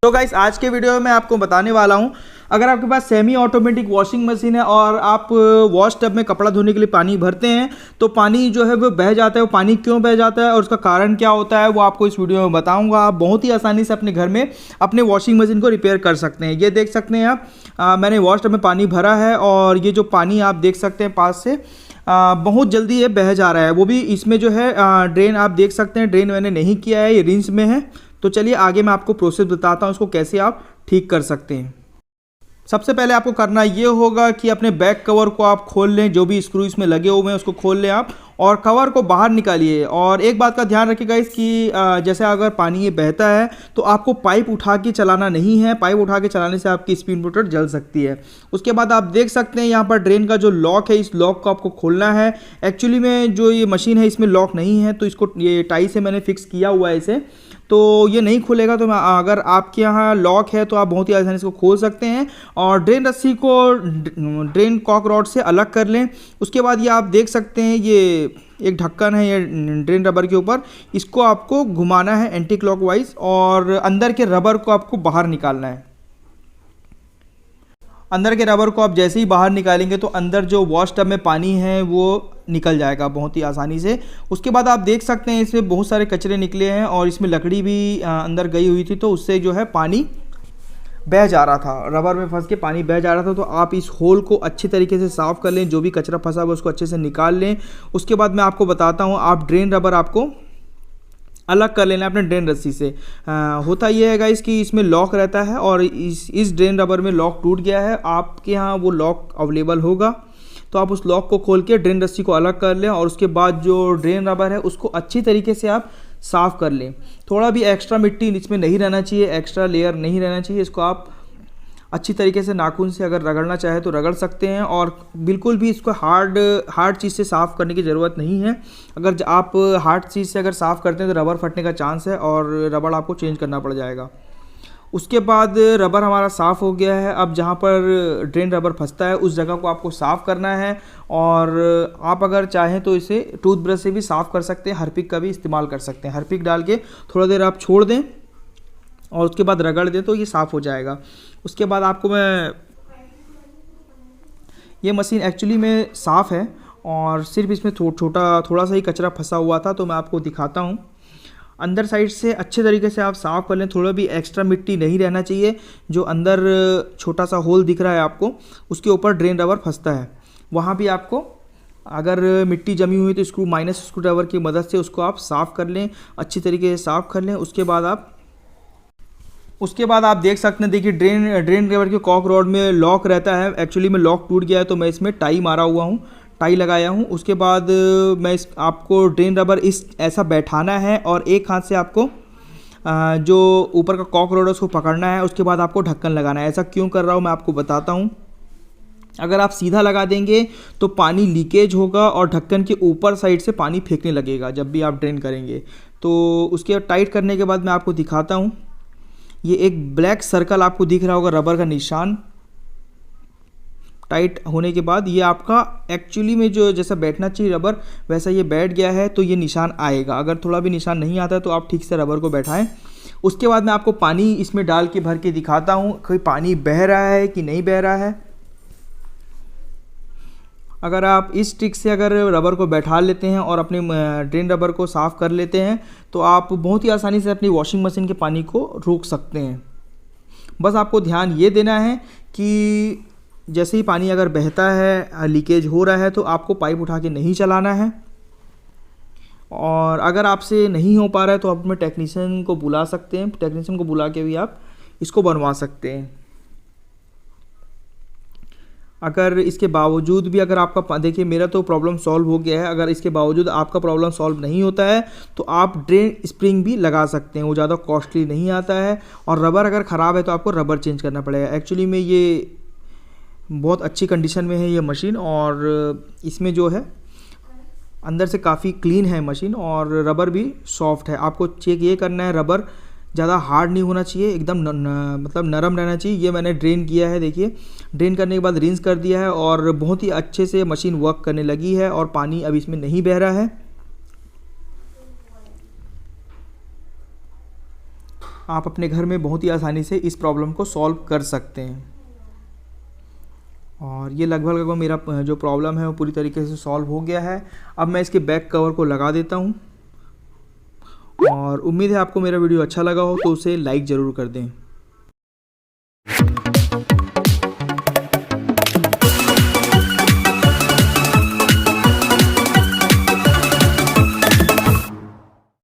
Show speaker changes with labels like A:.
A: तो गाइस आज के वीडियो में मैं आपको बताने वाला हूं, अगर आपके पास सेमी ऑटोमेटिक वॉशिंग मशीन है और आप वॉश टब में कपड़ा धोने के लिए पानी भरते हैं तो पानी जो है वो बह जाता है। वो पानी क्यों बह जाता है और उसका कारण क्या होता है वो आपको इस वीडियो में बताऊंगा। आप बहुत ही आसानी से अपने घर में अपने वॉशिंग मशीन को रिपेयर कर सकते हैं। ये देख सकते हैं आप, मैंने वॉश टब में पानी भरा है और ये जो पानी आप देख सकते हैं पास से बहुत जल्दी ये बह जा रहा है। वो भी इसमें जो है ड्रेन आप देख सकते हैं, ड्रेन मैंने नहीं किया है, ये रिंस में है। तो चलिए आगे मैं आपको प्रोसेस बताता हूँ उसको कैसे आप ठीक कर सकते हैं। सबसे पहले आपको करना ये होगा कि अपने बैक कवर को आप खोल लें, जो भी स्क्रू इसमें लगे हुए हैं उसको खोल लें आप और कवर को बाहर निकालिए। और एक बात का ध्यान रखिएगा इसकी, जैसे अगर पानी ये बहता है तो आपको पाइप उठा के चलाना नहीं है। पाइप उठा के चलाने से आपकी स्पिन मोटर जल सकती है। उसके बाद आप देख सकते हैं यहाँ पर ड्रेन का जो लॉक है, इस लॉक को आपको खोलना है। एक्चुअली में जो ये मशीन है इसमें लॉक नहीं है, तो इसको ये टाई से मैंने फिक्स किया हुआ है इसे, तो ये नहीं खुलेगा। तो अगर आपके यहाँ लॉक है तो आप बहुत ही आसानी से इसको खोल सकते हैं और ड्रेन रस्सी को ड्रेन कॉक रॉड से अलग कर लें। उसके बाद ये आप देख सकते हैं ये एक ढक्कन है ये ड्रेन रबर के ऊपर, इसको आपको घुमाना है एंटी क्लॉकवाइज और अंदर के रबर को आपको बाहर निकालना है। अंदर के रबर को आप जैसे ही बाहर निकालेंगे तो अंदर जो वॉश टब में पानी है वो निकल जाएगा बहुत ही आसानी से। उसके बाद आप देख सकते हैं इसमें बहुत सारे कचरे निकले हैं और इसमें लकड़ी भी अंदर गई हुई थी, तो उससे जो है पानी बह जा रहा था, रबर में फंस के पानी बह जा रहा था। तो आप इस होल को अच्छी तरीके से साफ़ कर लें, जो भी कचरा फंसा हुआ उसको अच्छे से निकाल लें। उसके बाद मैं आपको बताता हूँ, आप ड्रेन रबर आपको अलग कर लेना अपने ड्रेन रस्सी से। होता यह है गाइस कि इसमें लॉक रहता है और इस ड्रेन रबर में लॉक टूट गया है। आपके यहाँ वो लॉक अवेलेबल होगा तो आप उस लॉक को खोल के ड्रेन रस्सी को अलग कर लें और उसके बाद जो ड्रेन रबर है उसको अच्छी तरीके से आप साफ़ कर लें। थोड़ा भी एक्स्ट्रा मिट्टी इसमें नहीं रहना चाहिए, एक्स्ट्रा लेयर नहीं रहना चाहिए। इसको आप अच्छी तरीके से नाखून से अगर रगड़ना चाहे तो रगड़ सकते हैं और बिल्कुल भी इसको हार्ड चीज़ से साफ़ करने की ज़रूरत नहीं है। अगर आप हार्ड चीज़ से अगर साफ़ करते हैं तो रबर फटने का चांस है और रबर आपको चेंज करना पड़ जाएगा। उसके बाद रबर हमारा साफ़ हो गया है। अब जहाँ पर ड्रेन रबर फंसता है उस जगह को आपको साफ़ करना है और आप अगर चाहें तो इसे टूथब्रश से भी साफ़ कर सकते हैं, हार्पिक का भी इस्तेमाल कर सकते हैं। हार्पिक डाल के थोड़ा देर आप छोड़ दें और उसके बाद रगड़ दें तो ये साफ़ हो जाएगा। उसके बाद आपको ये मशीन एक्चुअली में साफ़ है और सिर्फ इसमें थोड़ा सा ही कचरा फंसा हुआ था, तो मैं आपको दिखाता हूँ। अंदर साइड से अच्छे तरीके से आप साफ़ कर लें, थोड़ा भी एक्स्ट्रा मिट्टी नहीं रहना चाहिए। जो अंदर छोटा सा होल दिख रहा है आपको, उसके ऊपर ड्रेन रबर फंसता है, वहाँ भी आपको अगर मिट्टी जमी हुई तो स्क्रू ड्राइवर की मदद से उसको आप साफ़ कर लें, अच्छी तरीके से साफ़ कर लें। उसके बाद आप देख सकते हैं, देखिए ड्रेन ड्राइवर के कॉक रॉड में लॉक रहता है। एक्चुअली में लॉक टूट गया है तो मैं इसमें टाई मारा हुआ हूँ, टाई लगाया हूँ। उसके बाद मैं आपको ड्रेन रबर ऐसा बैठाना है और एक हाथ से आपको जो ऊपर का कॉक रॉड है उसको पकड़ना है। उसके बाद आपको ढक्कन लगाना है। ऐसा क्यों कर रहा हूँ मैं आपको बताता हूँ। अगर आप सीधा लगा देंगे तो पानी लीकेज होगा और ढक्कन के ऊपर साइड से पानी फेंकने लगेगा जब भी आप ड्रेन करेंगे। तो उसके टाइट करने के बाद मैं आपको दिखाता हूँ। ये एक ब्लैक सर्कल आपको दिख रहा होगा, रबर का निशान। टाइट होने के बाद ये आपका एक्चुअली में जो जैसा बैठना चाहिए रबर वैसा ये बैठ गया है, तो ये निशान आएगा। अगर थोड़ा भी निशान नहीं आता है तो आप ठीक से रबर को बैठाएं। उसके बाद मैं आपको पानी इसमें डाल के भर के दिखाता हूँ कि पानी बह रहा है कि नहीं बह रहा है। अगर आप इस ट्रिक से अगर रबर को बैठा लेते हैं और अपने ड्रेन रबर को साफ़ कर लेते हैं तो आप बहुत ही आसानी से अपनी वॉशिंग मशीन के पानी को रोक सकते हैं। बस आपको ध्यान ये देना है कि जैसे ही पानी अगर बहता है, लीकेज हो रहा है, तो आपको पाइप उठा के नहीं चलाना है। और अगर आपसे नहीं हो पा रहा है तो आप अपने टेक्नीशियन को बुला सकते हैं, टेक्नीशियन को बुला के भी आप इसको बनवा सकते हैं। अगर इसके बावजूद भी अगर आपका, देखिए मेरा तो प्रॉब्लम सॉल्व हो गया है, अगर इसके बावजूद आपका प्रॉब्लम सॉल्व नहीं होता है तो आप ड्रेन स्प्रिंग भी लगा सकते हैं, वो ज़्यादा कॉस्टली नहीं आता है। और रबर अगर ख़राब है तो आपको रबर चेंज करना पड़ेगा। एक्चुअली में ये बहुत अच्छी कंडीशन में है ये मशीन और इसमें जो है अंदर से काफ़ी क्लीन है मशीन और रबर भी सॉफ्ट है। आपको चेक ये करना है, रबर ज़्यादा हार्ड नहीं होना चाहिए, एकदम मतलब नरम रहना चाहिए। ये मैंने ड्रेन किया है, देखिए ड्रेन करने के बाद रिंस कर दिया है और बहुत ही अच्छे से मशीन वर्क करने लगी है और पानी अब इसमें नहीं बह रहा है। आप अपने घर में बहुत ही आसानी से इस प्रॉब्लम को सॉल्व कर सकते हैं। और ये लगभग मेरा जो प्रॉब्लम है वो पूरी तरीके से सॉल्व हो गया है। अब मैं इसके बैक कवर को लगा देता हूँ और उम्मीद है आपको मेरा वीडियो अच्छा लगा हो तो उसे लाइक ज़रूर कर दें।